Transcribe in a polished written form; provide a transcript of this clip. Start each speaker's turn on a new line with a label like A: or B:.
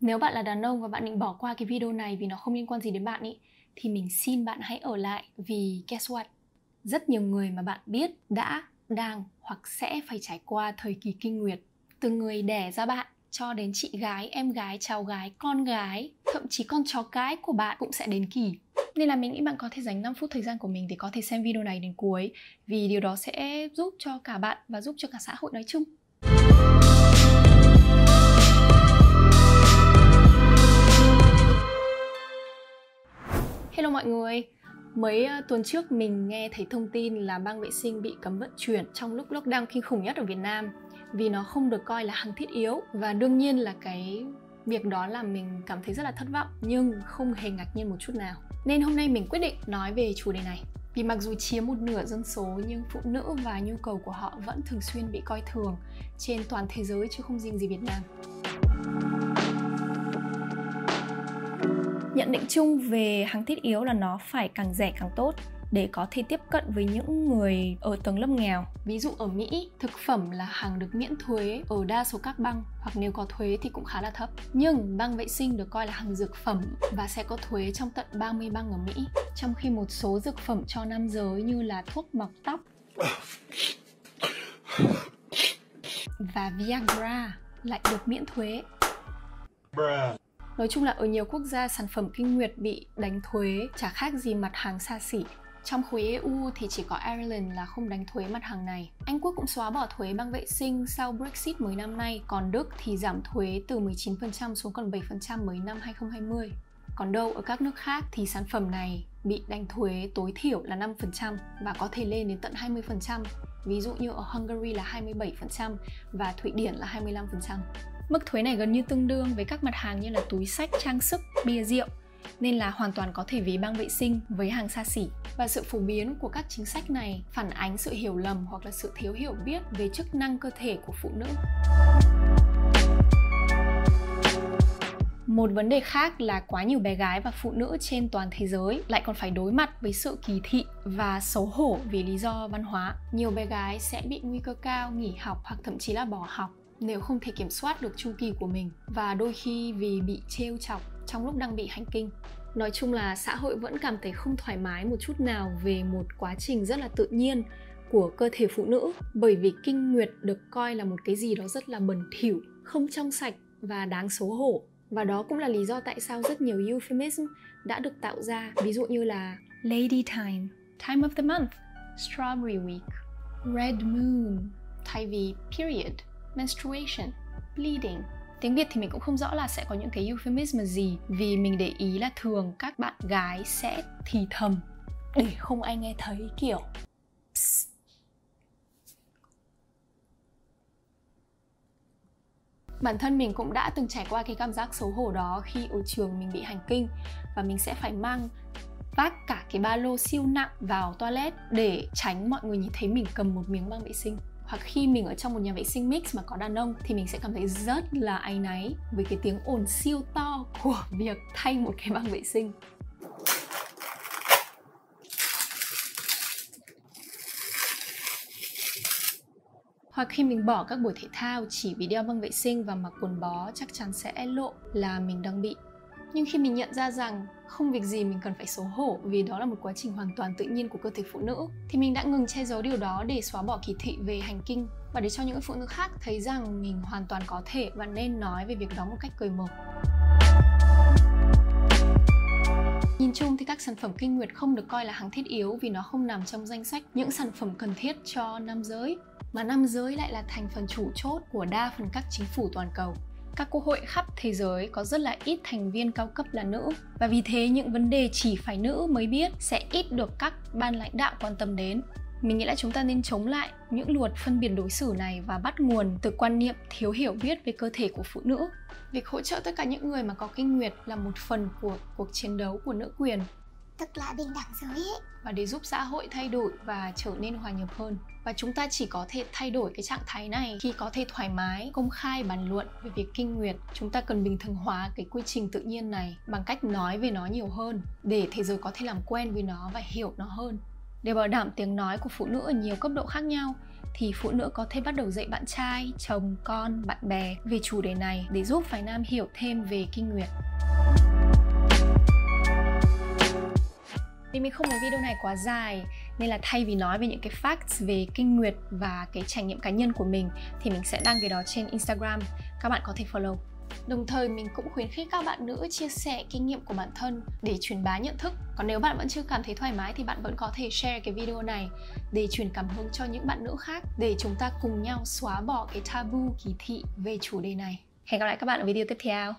A: Nếu bạn là đàn ông và bạn định bỏ qua cái video này vì nó không liên quan gì đến bạn ý, thì mình xin bạn hãy ở lại, vì guess what? Rất nhiều người mà bạn biết đã, đang hoặc sẽ phải trải qua thời kỳ kinh nguyệt. Từ người đẻ ra bạn cho đến chị gái, em gái, cháu gái, con gái, thậm chí con chó cái của bạn cũng sẽ đến kỳ. Nên là mình nghĩ bạn có thể dành 5 phút thời gian của mình để có thể xem video này đến cuối, vì điều đó sẽ giúp cho cả bạn và giúp cho cả xã hội nói chung. Hello mọi người! Mấy tuần trước mình nghe thấy thông tin là băng vệ sinh bị cấm vận chuyển trong lúc lockdown kinh khủng nhất ở Việt Nam, vì nó không được coi là hàng thiết yếu. Và đương nhiên là cái việc đó làm mình cảm thấy rất là thất vọng, nhưng không hề ngạc nhiên một chút nào. Nên hôm nay mình quyết định nói về chủ đề này. Vì mặc dù chiếm một nửa dân số, nhưng phụ nữ và nhu cầu của họ vẫn thường xuyên bị coi thường trên toàn thế giới chứ không riêng gì Việt Nam. Nhận định chung về hàng thiết yếu là nó phải càng rẻ càng tốt để có thể tiếp cận với những người ở tầng lớp nghèo. Ví dụ ở Mỹ, thực phẩm là hàng được miễn thuế ở đa số các bang, hoặc nếu có thuế thì cũng khá là thấp. Nhưng băng vệ sinh được coi là hàng dược phẩm và sẽ có thuế trong tận 30 bang ở Mỹ. Trong khi một số dược phẩm cho nam giới như là thuốc mọc tóc và Viagra lại được miễn thuế. Nói chung là ở nhiều quốc gia, sản phẩm kinh nguyệt bị đánh thuế chả khác gì mặt hàng xa xỉ. Trong khối EU thì chỉ có Ireland là không đánh thuế mặt hàng này. Anh Quốc cũng xóa bỏ thuế băng vệ sinh sau Brexit mới năm nay, còn Đức thì giảm thuế từ 19% xuống còn 7% mới năm 2020. Còn đâu ở các nước khác thì sản phẩm này bị đánh thuế tối thiểu là 5% và có thể lên đến tận 20%. Ví dụ như ở Hungary là 27% và Thụy Điển là 25%. Mức thuế này gần như tương đương với các mặt hàng như là túi xách, trang sức, bia rượu, nên là hoàn toàn có thể ví băng vệ sinh với hàng xa xỉ. Và sự phổ biến của các chính sách này phản ánh sự hiểu lầm hoặc là sự thiếu hiểu biết về chức năng cơ thể của phụ nữ. Một vấn đề khác là quá nhiều bé gái và phụ nữ trên toàn thế giới lại còn phải đối mặt với sự kỳ thị và xấu hổ vì lý do văn hóa. Nhiều bé gái sẽ bị nguy cơ cao nghỉ học hoặc thậm chí là bỏ học nếu không thể kiểm soát được chu kỳ của mình, và đôi khi vì bị trêu chọc trong lúc đang bị hành kinh. Nói chung là xã hội vẫn cảm thấy không thoải mái một chút nào về một quá trình rất là tự nhiên của cơ thể phụ nữ, bởi vì kinh nguyệt được coi là một cái gì đó rất là bẩn thỉu, không trong sạch và đáng xấu hổ. Và đó cũng là lý do tại sao rất nhiều euphemism đã được tạo ra, ví dụ như là Lady Time, Time of the Month, Strawberry Week, Red Moon thay vì Period, Menstruation, Bleeding. Tiếng Việt thì mình cũng không rõ là sẽ có những cái euphemism gì, vì mình để ý là thường các bạn gái sẽ thì thầm để không ai nghe thấy, kiểu Psst. Bản thân mình cũng đã từng trải qua cái cảm giác xấu hổ đó khi ở trường mình bị hành kinh và mình sẽ phải vác cả cái ba lô siêu nặng vào toilet để tránh mọi người nhìn thấy mình cầm một miếng băng vệ sinh. Hoặc khi mình ở trong một nhà vệ sinh mix mà có đàn ông thì mình sẽ cảm thấy rất là áy náy với cái tiếng ồn siêu to của việc thay một cái băng vệ sinh. Hoặc khi mình bỏ các buổi thể thao chỉ vì đeo băng vệ sinh và mặc quần bó chắc chắn sẽ lộ là mình đang bị. Nhưng khi mình nhận ra rằng không việc gì mình cần phải xấu hổ vì đó là một quá trình hoàn toàn tự nhiên của cơ thể phụ nữ, thì mình đã ngừng che giấu điều đó để xóa bỏ kỳ thị về hành kinh và để cho những phụ nữ khác thấy rằng mình hoàn toàn có thể và nên nói về việc đó một cách cởi mở. Nhìn chung thì các sản phẩm kinh nguyệt không được coi là hàng thiết yếu vì nó không nằm trong danh sách những sản phẩm cần thiết cho nam giới, mà nam giới lại là thành phần chủ chốt của đa phần các chính phủ toàn cầu. Các quốc hội khắp thế giới có rất là ít thành viên cao cấp là nữ, và vì thế những vấn đề chỉ phải nữ mới biết sẽ ít được các ban lãnh đạo quan tâm đến. Mình nghĩ là chúng ta nên chống lại những luật phân biệt đối xử này và bắt nguồn từ quan niệm thiếu hiểu biết về cơ thể của phụ nữ. Việc hỗ trợ tất cả những người mà có kinh nguyệt là một phần của cuộc chiến đấu của nữ quyền,
B: tức là bình đẳng giới ấy.
A: Và để giúp xã hội thay đổi và trở nên hòa nhập hơn. Và chúng ta chỉ có thể thay đổi cái trạng thái này khi có thể thoải mái, công khai bàn luận về việc kinh nguyệt. Chúng ta cần bình thường hóa cái quy trình tự nhiên này bằng cách nói về nó nhiều hơn, để thế giới có thể làm quen với nó và hiểu nó hơn. Để bảo đảm tiếng nói của phụ nữ ở nhiều cấp độ khác nhau, thì phụ nữ có thể bắt đầu dạy bạn trai, chồng, con, bạn bè về chủ đề này để giúp phái nam hiểu thêm về kinh nguyệt. Vì mình không muốn video này quá dài nên là thay vì nói về những cái facts về kinh nguyệt và cái trải nghiệm cá nhân của mình thì mình sẽ đăng cái đó trên Instagram, các bạn có thể follow. Đồng thời mình cũng khuyến khích các bạn nữ chia sẻ kinh nghiệm của bản thân để truyền bá nhận thức. Còn nếu bạn vẫn chưa cảm thấy thoải mái thì bạn vẫn có thể share cái video này để truyền cảm hứng cho những bạn nữ khác, để chúng ta cùng nhau xóa bỏ cái taboo kỳ thị về chủ đề này. Hẹn gặp lại các bạn ở video tiếp theo.